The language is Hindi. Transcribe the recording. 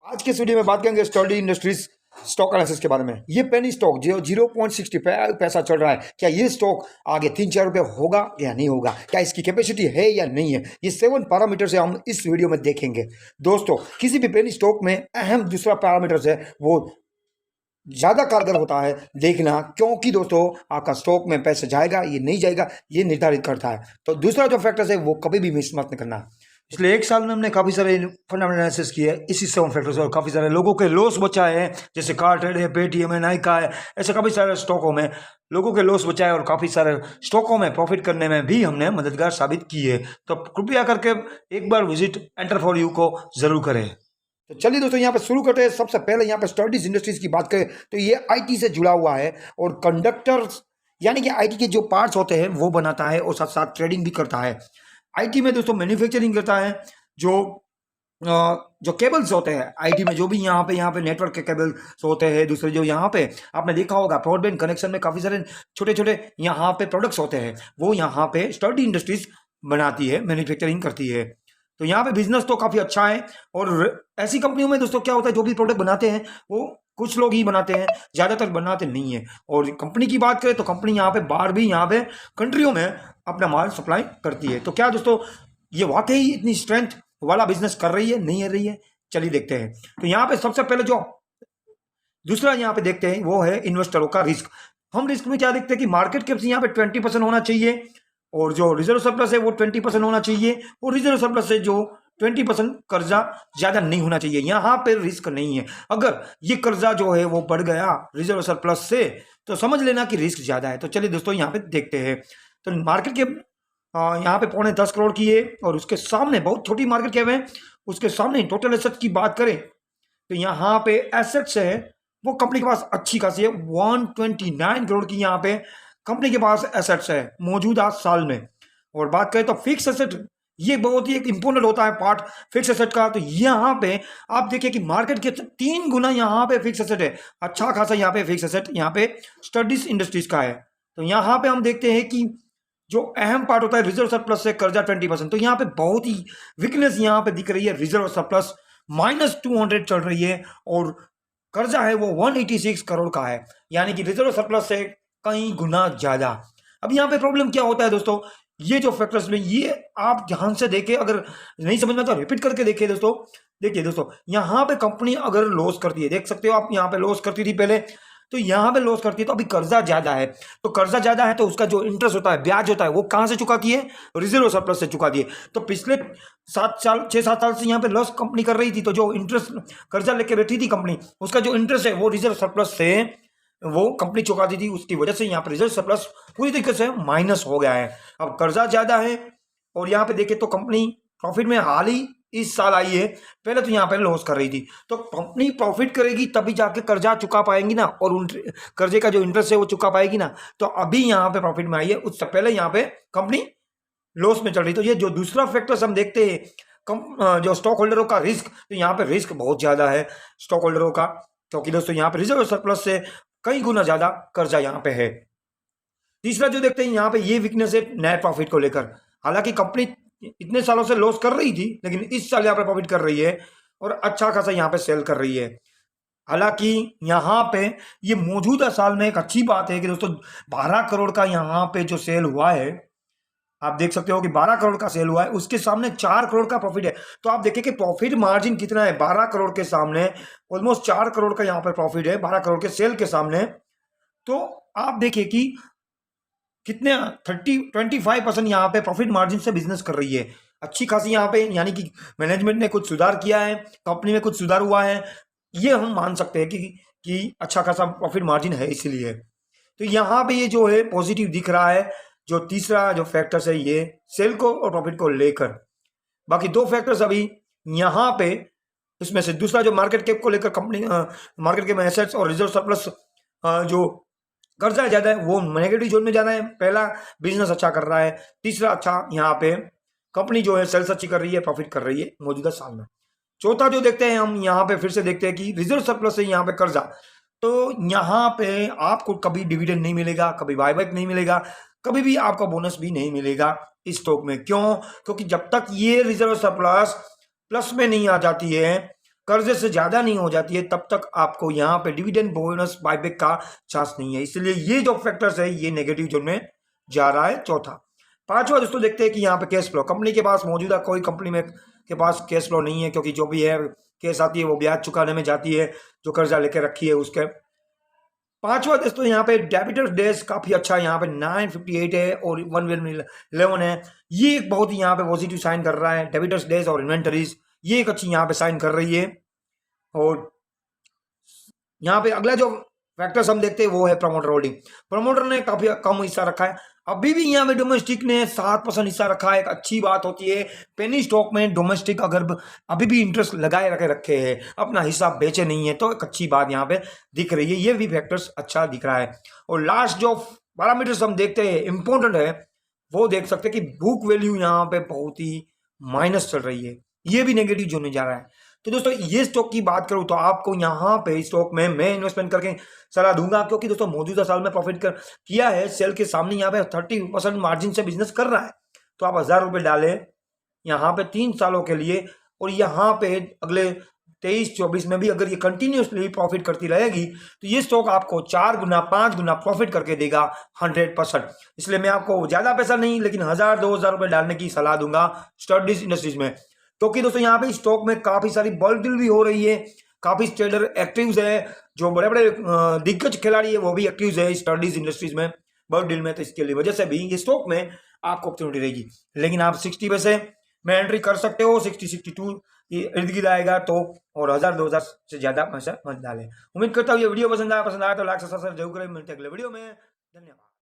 आज के इस वीडियो में बात करेंगे स्टर्डी इंडस्ट्रीज स्टॉक एनालिसिस के बारे में। ये पेनी स्टॉक जो 0.65 पैसा चल रहा है, क्या ये स्टॉक आगे 3-4 रुपए होगा या नहीं होगा, क्या इसकी कैपेसिटी है या नहीं है, ये 7 पैरामीटर से हम इस वीडियो में देखेंगे। दोस्तों, किसी भी पेनी स्टॉक में अहम दूसरा पैरामीटर है वो ज़्यादा कारगर होता है देखना, क्योंकि दोस्तों आपका स्टॉक में पैसा जाएगा ये नहीं जाएगा ये निर्धारित करता है। तो दूसरा जो फैक्टर है वो कभी भी मिस मत करना। पिछले एक साल में हमने काफ़ी सारे फंडामेंटल एनालिसिस किए इसी 7 फैक्टर्स और काफ़ी सारे लोगों के लॉस बचाए हैं, जैसे कार्टेड है, पेटीएम है, नाइका है, ऐसे काफ़ी सारे स्टॉकों में लोगों के लॉस बचाए और काफ़ी सारे स्टॉकों में प्रॉफिट करने में भी हमने मददगार साबित की है। तो कृपया करके एक बार विजिट एंटर फॉर यू को ज़रूर करें। तो चलिए दोस्तों, यहाँ पे शुरू करते हैं। सबसे पहले यहाँ पे स्टडीज इंडस्ट्रीज की बात करें तो ये आईटी से जुड़ा हुआ है और कंडक्टर्स यानी कि आईटी के जो पार्ट्स होते हैं वो बनाता है और साथ साथ ट्रेडिंग भी करता है। आईटी में दोस्तों मैन्युफैक्चरिंग करता है, जो केबल्स होते हैं आईटी में, जो भी यहाँ पे नेटवर्क के केबल्स होते हैं। दूसरे जो यहाँ पे आपने देखा होगा ब्रॉडबैंड कनेक्शन में काफ़ी सारे छोटे छोटे यहाँ पे प्रोडक्ट्स होते हैं, वो यहाँ पे स्टडी इंडस्ट्रीज बनाती है, मैन्युफैक्चरिंग करती है। तो यहाँ पे बिजनेस तो काफ़ी अच्छा है। और ऐसी कंपनियों में दोस्तों क्या होता है, जो भी प्रोडक्ट बनाते हैं वो कुछ लोग ही बनाते हैं, ज़्यादातर बनाते नहीं है। और कंपनी की बात करें तो कंपनी यहाँ पे बाहर भी यहाँ पे कंट्रियों में अपना माल सप्लाई करती है। तो क्या दोस्तों ये वाकई इतनी स्ट्रेंथ वाला बिजनेस कर रही है, नहीं कर रही है, चलिए देखते हैं। तो यहाँ पे सबसे पहले जो दूसरा यहाँ पे देखते हैं वो है इन्वेस्टरों का रिस्क। हम रिस्क में क्या देखते हैं कि मार्केट कैप यहाँ पे 20% होना चाहिए और जो रिजर्व सरप्लस है वो 20% होना चाहिए, और रिजर्व सरप्लस से जो 20% कर्जा ज्यादा नहीं होना चाहिए। यहाँ पे रिस्क नहीं है। अगर ये कर्जा जो है वो बढ़ गया रिजर्व सरप्लस से तो समझ लेना कि रिस्क ज्यादा है। तो चलिए दोस्तों यहाँ पे देखते हैं। तो मार्केट के यहाँ पे 10.25 करोड़ की है और उसके सामने बहुत छोटी मार्केट कैप है। उसके सामने टोटल एसेट की बात करें तो यहाँ पे एसेट्स है वो कंपनी के पास अच्छी खासी है। 129 करोड़ की यहाँ पे कंपनी के पास एसेट्स है मौजूदा साल में। और बात करें तो फिक्स एसेट, ये बहुत ही एक इंपॉर्टेंट होता है पार्ट फिक्स एसेट का। तो यहाँ पे आप देखिए कि मार्केट के 3 गुना यहाँ पे फिक्स एसेट है, अच्छा खासा यहाँ पे फिक्स एसेट यहाँ पे स्टडीज इंडस्ट्रीज का है। तो यहाँ पे हम देखते हैं कि जो अहम पार्ट होता है रिजर्व सरप्लस से कर्जा 20%, तो यहाँ पे बहुत ही वीकनेस यहाँ पे दिख रही है। रिजर्व सरप्लस -200 चल रही है और कर्जा है वो 186 करोड़ का है, यानी कि रिजर्व सरप्लस से कई गुना ज्यादा। अब यहाँ पे प्रॉब्लम क्या होता है दोस्तों, ये जो फैक्टर्स में ये आप ध्यान से देखें, अगर नहीं समझ में तो रिपीट करके देखिए दोस्तों। देखिए दोस्तों, यहाँ पे कंपनी अगर लॉस करती है, देख सकते हो आप यहाँ पे लॉस करती थी पहले, तो यहाँ पे लॉस करती है, तो अभी कर्जा ज्यादा है। तो कर्जा ज्यादा है तो उसका जो इंटरेस्ट होता है, ब्याज होता है, वो कहां से चुकाती है, रिजर्व सरप्लस से चुकाती है। तो पिछले 6-7 साल से यहाँ पे लॉस कंपनी कर रही थी, तो जो इंटरेस्ट कर्जा लेके बैठी थी कंपनी, उसका जो इंटरेस्ट है वो रिजर्व सरप्लस से वो कंपनी चुकाती थी। उसकी वजह से यहाँ पे रिजर्व सरप्लस पूरी तरीके से माइनस हो गया है। अब कर्जा ज्यादा है और यहाँ पे देखे तो कंपनी प्रॉफिट में हाल ही इस साल आई है, पहले तो यहाँ पे लॉस कर रही थी। तो कंपनी प्रॉफिट करेगी तभी जाके कर्जा चुका पाएंगी ना, और उन कर्जे का जो इंटरेस्ट है वो चुका पाएगी ना। तो अभी यहाँ पे प्रॉफिट में आई है, उससे पहले यहाँ पे कंपनी लॉस में चल रही। तो ये जो दूसरा फैक्टर हम देखते हैं जो स्टॉक होल्डरों का रिस्क, तो यहाँ पे रिस्क बहुत ज्यादा है स्टॉक होल्डरों का, क्योंकि दोस्तों यहाँ पे रिजर्व सरप्लस से कई गुना ज्यादा कर्जा यहाँ पे है। तीसरा जो देखते हैं यहाँ पे ये वीकनेस है नेट प्रॉफिट को लेकर। हालांकि कंपनी इतने सालों से लॉस कर रही थी, लेकिन इस साल यहाँ पे प्रॉफिट कर रही है और अच्छा खासा यहाँ पे सेल कर रही है। हालांकि यहाँ पे ये मौजूदा साल में एक अच्छी बात है कि दोस्तों 12 करोड़ का यहाँ पे जो सेल हुआ है, आप देख सकते हो कि 12 करोड़ का सेल हुआ है, उसके सामने 4 करोड़ का प्रॉफिट है। तो आप देखिए कि प्रॉफिट मार्जिन कितना है, 12 करोड़ के सामने ऑलमोस्ट 4 करोड़ का यहाँ पे प्रॉफिट है 12 करोड़ के सेल के सामने। तो आप देखिए कि कितने 25% यहाँ पे प्रॉफिट मार्जिन से बिजनेस कर रही है, अच्छी खासी यहाँ पे, यानी कि मैनेजमेंट ने कुछ सुधार किया है, कंपनी में कुछ सुधार हुआ है, ये हम मान सकते हैं कि अच्छा खासा प्रॉफिट मार्जिन है इसीलिए। तो यहाँ पे ये जो है पॉजिटिव दिख रहा है। जो तीसरा जो फैक्टर्स है ये सेल को और प्रॉफिट को लेकर। बाकी 2 फैक्टर्स अभी यहाँ पे, इसमें से दूसरा जो मार्केट कैप को लेकर कंपनी मार्केट कैप में एसेट्स और रिजर्व सरप्लस जो कर्जा ज्यादा है वो नेगेटिव जोन में जाना है। पहला बिजनेस अच्छा कर रहा है, तीसरा अच्छा यहाँ पे कंपनी जो है सेल्स अच्छी कर रही है, प्रॉफिट कर रही है मौजूदा साल में। चौथा जो देखते हैं हम यहाँ पे फिर से देखते हैं कि रिजर्व सरप्लस से यहाँ पे कर्जा, तो यहाँ पे आपको कभी डिविडेंड नहीं मिलेगा, कभी बायबैक नहीं मिलेगा, कभी भी आपका बोनस भी नहीं मिलेगा इस स्टॉक में। क्यों? क्योंकि जब तक ये रिजर्व सरप्लस प्लस में नहीं आ जाती है, कर्जे से ज़्यादा नहीं हो जाती है, तब तक आपको यहाँ पे डिविडेंड बोनस बायबैक का चांस नहीं है। इसलिए ये जो फैक्टर्स है ये नेगेटिव जोन में जा रहा है। चौथा, पांचवा दोस्तों देखते हैं कि यहाँ पे कैश फ्लो। कंपनी के पास मौजूदा कोई कंपनी में के पास कैश फ्लो नहीं है, क्योंकि जो भी है कैश आती है वो ब्याज चुकाने में जाती है, जो कर्जा लेके रखी है उसके। पांचवा दोस्तों यहाँ पे डेबिटर्स डेज काफी अच्छा यहाँ पे 958 है और 111 है। ये एक बहुत ही यहाँ पे पॉजिटिव साइन कर रहा है। डेबिटर्स डेज और इन्वेंटरीज ये एक अच्छी यहाँ पे साइन कर रही है। और यहाँ पे अगला जो फैक्टर्स हम देखते हैं वो है प्रमोटर होल्डिंग। प्रमोटर ने काफी कम हिस्सा रखा है, अभी भी यहाँ पे डोमेस्टिक ने 7% हिस्सा रखा है। एक अच्छी बात होती है पेनी स्टॉक में डोमेस्टिक अगर अभी भी इंटरेस्ट लगाए रखे हैं, अपना हिस्सा बेचे नहीं है, तो एक अच्छी बात यहाँ पे दिख रही है। ये भी फैक्टर्स अच्छा दिख रहा है। और लास्ट जो पैरामीटर्स हम देखते हैं इंपॉर्टेंट है, वो देख सकते हैं कि बुक वैल्यू यहाँ पे बहुत ही माइनस चल रही है, ये भी नेगेटिव जोन में जा रहा है। तो दोस्तों ये स्टॉक की बात करूं तो आपको यहाँ पे स्टॉक में मैं इन्वेस्टमेंट करके सलाह दूंगा, क्योंकि दोस्तों मौजूदा साल में प्रॉफिट किया है। सेल के सामने यहाँ पे 30% मार्जिन से बिजनेस कर रहा है। तो आप 1000 रुपये डालें यहाँ पे 3 सालों के लिए, और यहाँ पे अगले 23-24 में भी अगर ये कंटिन्यूसली प्रॉफिट करती रहेगी तो ये स्टॉक आपको 4 गुना 5 गुना प्रॉफिट करके देगा 100%। इसलिए मैं आपको ज्यादा पैसा नहीं लेकिन 1000-2000 रुपये डालने की सलाह दूंगा स्टडीज इंडस्ट्रीज में, क्योंकि दोस्तों यहाँ पे स्टॉक में काफी सारी वॉलेटिलिटी भी हो रही है, काफी ट्रेडर एक्टिव्स है, जो बड़े बड़े दिग्गज खिलाड़ी है वो भी एक्टिव्स है स्टडीज इंडस्ट्रीज में बल्क डील में। तो इसके लिए वजह से भी ये स्टॉक में आपको अपॉर्चुनिटी रहेगी। लेकिन आप 60 पे से में एंट्री कर सकते हो, 60-62 इर्द गिर्द आएगा तो, और 1000-2000 से ज्यादा पैसा मत डालें। उम्मीद करता हूँ ये वीडियो पसंद आया तो लाइक सब्सक्राइब जरूर करें। मिलते हैं अगले वीडियो में। धन्यवाद।